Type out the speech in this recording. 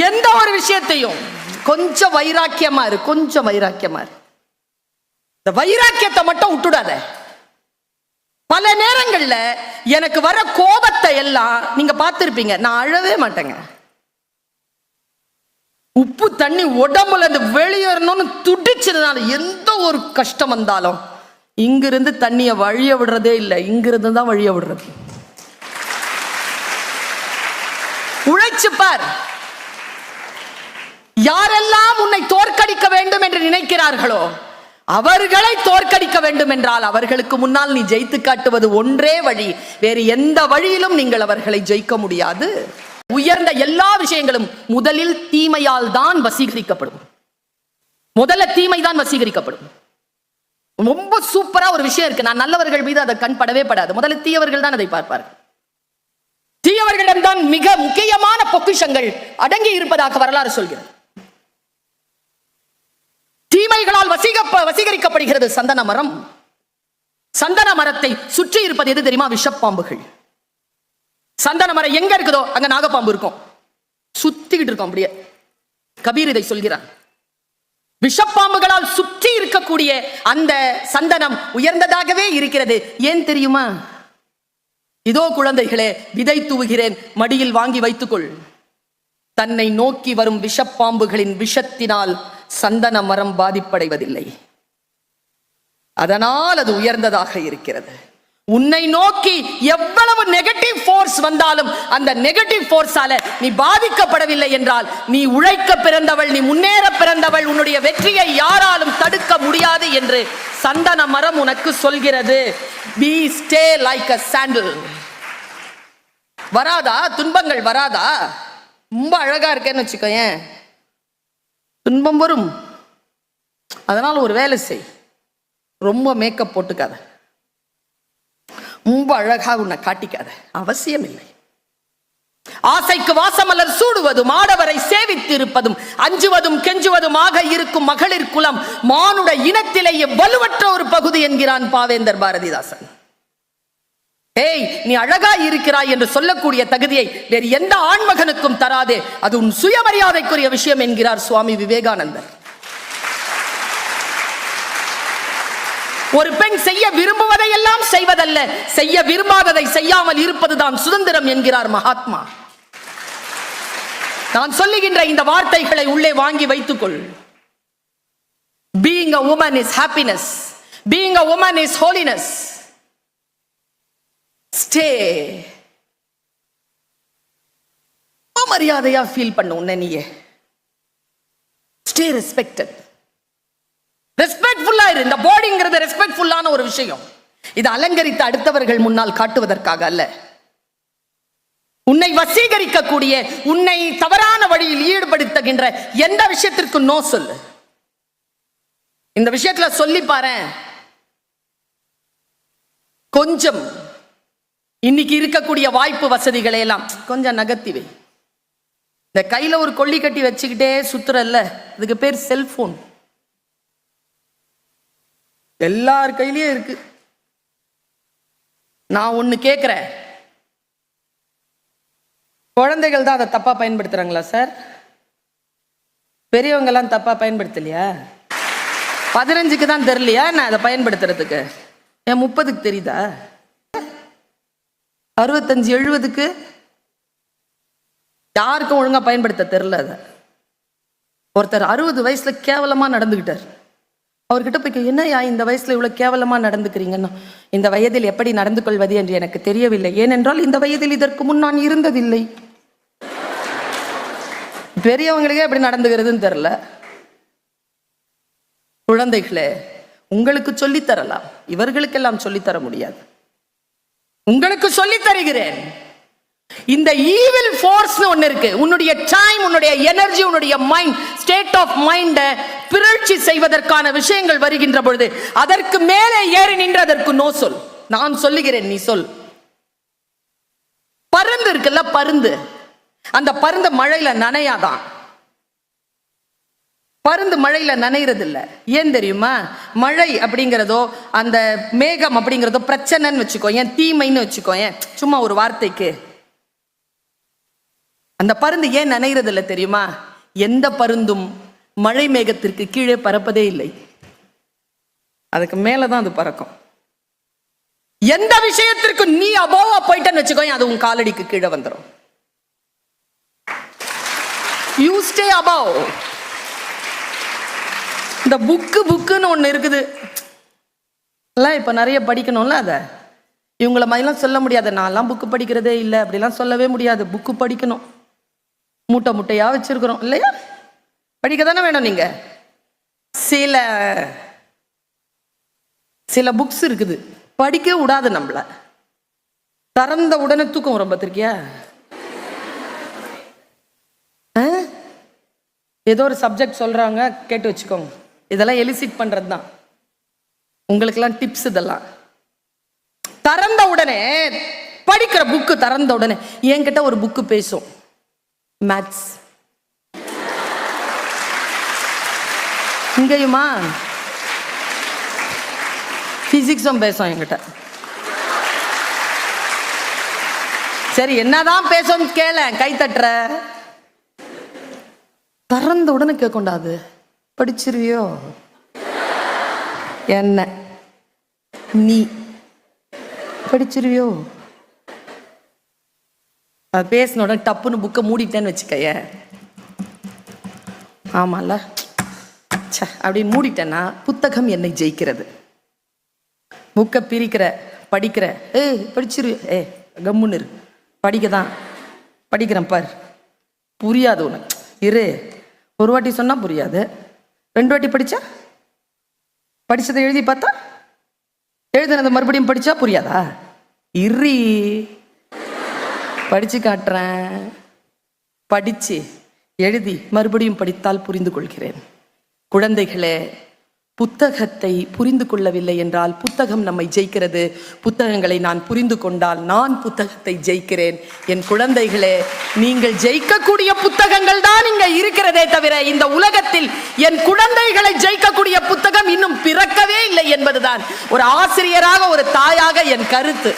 எந்த ஒரு விஷயத்தையும் கொஞ்சம் வைராக்கியமா இரு, கொஞ்சம் வைராக்கியமா இரு. இந்த வைராக்கியத்தை மட்டும் விட்டுடாத. பல நேரங்கள்ல எனக்கு வர கோபத்தை எல்லாம் நீங்க பார்த்திருப்பீங்க, நான் அழவே மாட்டேங்க. உப்பு தண்ணி உடம்புல இருந்து வெளியேறணும்னு துடிச்சதுனால எந்த ஒரு கஷ்டம் வந்தாலும் இங்கிருந்து தண்ணிய வழிய விடுறதே இல்லை, இங்கிருந்து தான் வழிய விடுறது. உழைச்சு பார். யாரெல்லாம் உன்னை தோற்கடிக்க வேண்டும் என்று நினைக்கிறார்களோ அவர்களை தோற்கடிக்க வேண்டும் என்றால் அவர்களுக்கு முன்னால் நீ ஜெயித்து காட்டுவது ஒன்றே வழி. வேறு எந்த வழியிலும் நீங்கள் அவர்களை ஜெயிக்க முடியாது. உயர்ந்த எல்லா விஷயங்களும் முதலில் தீமையால் தான் வசீகரிக்கப்படும். முதல்ல தீமை தான் வசீகரிக்கப்படும். ரொம்ப சூப்பரா ஒரு விஷயம் இருக்கு. நான் நல்லவர்கள் மீது அதை கண் படவே படாது. முதல்ல தீயவர்கள் தான் அதை பார்ப்பார்கள். தீயவர்களிடம்தான் மிக முக்கியமான பொக்கிஷங்கள் அடங்கி இருப்பதாக வரலாறு சொல்கிறது. தீமைகளால் வசீகரிக்கப்படுகிறது சந்தன மரம். சந்தன மரத்தை சுற்றி இருப்பது எது தெரியுமா? விஷப்பாம்புகள். சந்தன மரம் எங்க இருக்குதோ அங்க நாகப்பாம்பு இருக்கும், சுத்திக்கிட்டு இருக்கும். அப்படியே கபீர் இதை சொல்கிறார். விஷப்பாம்புகளால் சுற்றி இருக்கக்கூடிய அந்த சந்தனம் உயர்ந்ததாகவே இருக்கிறது. ஏன் தெரியுமா? இதோ குழந்தைகளே, விதை தூவுகிறேன், மடியில் வாங்கி வைத்துக்கொள். தன்னை நோக்கி வரும் விஷப்பாம்புகளின் விஷத்தினால் சந்தன மரம் பாதிப்படைவதில்லை. அதனால் அது உயர்ந்ததாக இருக்கிறது. உன்னை நோக்கி எவ்வளவு நெகட்டிவ் ஃபோர்ஸ் வந்தாலும் அந்த நெகட்டிவ் ஃபோர்ஸால நீ பாதிக்கப்படவில்லை என்றால் நீ உழைக்க பிறந்தவள், நீ முன்னேற பிறந்தவள். உன்னுடைய வெற்றியை யாராலும் தடுக்க முடியாது என்று சந்தன மரம் உனக்கு சொல்கிறது. Be stay like a sandal. வராதா துன்பங்கள்? வராதா? ரொம்ப அழகா இருக்கேன்னு வச்சுக்கோயேன், துன்பம் வரும். அதனால ஒரு வேலை செய், ரொம்ப மேக்கப் போட்டுக்காத, ரொம்ப அழகா உன்னை காட்டிக்காத, அவசியம் இல்லை. ஆசைக்கு வாசமலர் சூடுவதும் ஆடவரை சேவித்து இருப்பதும் அஞ்சுவதும் கெஞ்சுவதுமாக இருக்கும் மகளிர் குலம் மானுட இனத்திலேயே வலுவற்ற ஒரு பகுதி என்கிறான் பாவேந்தர் பாரதிதாசன். ஏய், நீ அழகா இருக்கிறாய் என்று சொல்லக்கூடிய தகுதியை வேறு எந்த ஆண்மகனுக்கும் தராதே, அது உன் சுயமரியாதைக்குரிய விஷயம் என்கிறார் சுவாமி விவேகானந்தர். ஒரு பெண் செய்ய விரும்புவதை எல்லாம் செய்வதல்ல, செய்ய விரும்பாததை செய்யாமல் இருப்பதுதான் சுதந்திரம் என்கிறார் மகாத்மா. நான் சொல்லுகின்ற இந்த வார்த்தைகளை உள்ளே வாங்கி வைத்துக்கொள். Being a woman is happiness. Being a woman is holiness. Stay. மரியாதையா ஃபீல் பண்ண உன்னை நீயே. Stay respected. ரெஸ்பெக்ட்ஃபுல்லா இரு. இந்த பாடிங்கிறது ரெஸ்பெக்ட்ஃபுல்லான ஒரு விஷயம். இது அலங்கரித்து அடுத்தவர்கள் முன்னால் காட்டுவதற்காக அல்ல. உன்னை வசீகரிக்கக்கூடிய, உன்னை தவறான வழியில் ஈடுபடுத்துகின்ற எந்த விஷயத்திற்கு நோ சொல்லு. இந்த விஷயத்துல சொல்லி பாரு. கொஞ்சம் இன்னைக்கு இருக்கக்கூடிய வாய்ப்பு வசதிகளை எல்லாம் கொஞ்சம் நகர்த்திவை. இந்த கையில ஒரு கொள்ளி கட்டி வச்சுக்கிட்டே சுத்துறல்ல, இதுக்கு பேர் செல்போன். எல்லார் கையிலயும் இருக்கு. நான் ஒண்ணு கேட்கிறேன், குழந்தைகள் தான் அதை தப்பா பயன்படுத்துறாங்களா சார்? பெரியவங்க எல்லாம் தப்பா பயன்படுத்தலையா? 15க்கு தான் தெரியலையா நான் அதை பயன்படுத்துறதுக்கு? என் 30க்கு தெரியுதா? 65 70க்கு யாருக்கும் ஒழுங்கா பயன்படுத்த தெரியல. அதை ஒருத்தர் 60 வயசுல கேவலமா நடந்துகிட்டார். அவர்கிட்ட போய் என்னையா இந்த வயசுல இவ்வளவு கேவலமா நடந்துக்கிறீங்கன்னா, இந்த வயதில் எப்படி நடந்து கொள்வது என்று எனக்கு தெரியவில்லை, ஏனென்றால் இந்த வயதில் இதற்கு முன் நான் இருந்ததில்லை. பெரியவங்களுக்கே எப்படி நடந்துக்கிறதுன்னு தெரியல. குழந்தைகளே, உங்களுக்கு சொல்லித்தரலாம், இவர்களுக்கெல்லாம் சொல்லித்தர முடியாது. உங்களுக்கு சொல்லி தருகிறேன். இந்த ஈவில் ஃபோர்ஸ் ஒன்னு இருக்கு. உன்னுடைய டைம், உன்னுடைய எனர்ஜி, உன்னுடைய மைண்ட், ஸ்டேட் ஆஃப் மைண்ட பிறழ்ச்சி செய்வதற்கான விஷயங்கள் வருகின்ற பொழுது அதற்கு மேலே ஏறி நின்று அதற்கு நோ சொல். நான் சொல்லுகிறேன், நீ சொல். பருந்து இருக்குல்ல, பருந்து, அந்த பருந்து மழையில நனையாதான். பருந்து மழையில நனைகிறது இல்லை. ஏன் தெரியுமா? மழை அப்படிங்கிறதோ அந்த மேகம் அப்படிங்கிறதோ பிரச்சனைன்னு வச்சுக்கோ, ஏன் தீமைன்னு வச்சுக்கோ, ஏன் சும்மா ஒரு வார்த்தைக்கு அந்த பருந்து ஏன் நனைகிறது இல்லை தெரியுமா? எந்த பருந்தும் மழை மேகத்திற்கு கீழே பறப்பதே இல்லை, அதுக்கு மேலதான் அது பறக்கும். எந்த விஷயத்திற்கு நீ அபோவா போயிட்டன்னு வச்சுக்கோ, அது உன் காலடிக்கு கீழே வந்துடும். You stay above. இந்த புக்குன்னு ஒண்ணு இருக்குது, இப்ப நிறைய படிக்கணும்ல. அதை இவங்கள மாதிரிலாம் சொல்ல முடியாது, நான்லாம் புக்கு படிக்கிறதே இல்லை அப்படிலாம் சொல்லவே முடியாது. புக்கு படிக்கணும், மூட்டை மூட்டையா வச்சிருக்கிறோம் இல்லையா? படிக்க தானே வேணும். நீங்க சில புக்ஸ் இருக்குது படிக்க விடாது நம்மள, திறந்த உடனே தூக்கம் வரும். பார்த்திருக்கியா? ஏதோ ஒரு சப்ஜெக்ட் சொல்றாங்க, கேட்டு வச்சுக்கோங்க. இதெல்லாம் எலிசிட் பண்றது தான், உங்களுக்கெல்லாம் டிப்ஸ். இதெல்லாம் திறந்த உடனே படிக்கிற புக்கு திறந்த உடனே என்கிட்ட ஒரு புக்கு பேசும், மேத்ஸ். இங்கேயுமா பிசிக்ஸும் பேசும் என்கிட்ட. சரி, என்னதான் பேசும் கேள, கை தட்டுற. திறந்த உடனே கேட்கொண்டாது, படிச்சிருவியோ என்ன, நீ படிச்சிருவியோ. அது பேசின உடனே டப்புன்னு புக்கை மூடிட்டேன்னு வச்சுக்கைய, ஆமால அப்படின்னு மூடிட்டேன்னா புத்தகம் என்னை ஜெயிக்கிறது. புக்கை பிரிக்கிற, படிக்கிற, படிச்சிரு, கம்முன்னு இரு, படிக்கதான் படிக்கிறேன் பார், புரியாது உனக்கு இரு. ஒரு வாட்டி சொன்னா புரியாது, 2 வாட்டி படிச்சா, படிச்சதை எழுதி பார்த்தா, எழுதுனதை மறுபடியும் படிச்சா புரியாதா? இரு, படிச்சு காட்டுறேன். படிச்சு எழுதி மறுபடியும் படித்தால் புரிந்து கொள்கிறேன். குழந்தைகளே, புத்தகத்தை புரிந்து கொள்ளவில்லை என்றால் புத்தகம் நம்மை ஜெயிக்கிறது. புத்தகங்களை நான் புரிந்து கொண்டால் நான் புத்தகத்தை ஜெயிக்கிறேன். என் குழந்தைகளே, நீங்கள் ஜெயிக்கக்கூடிய புத்தகங்கள் தான் இங்க இருக்கிறதே தவிர இந்த உலகத்தில் என் குழந்தைகளை ஜெயிக்கக்கூடிய புத்தகம் இன்னும் பிறக்கவே இல்லை என்பதுதான் ஒரு ஆசிரியராக, ஒரு தாயாக என் கருத்து.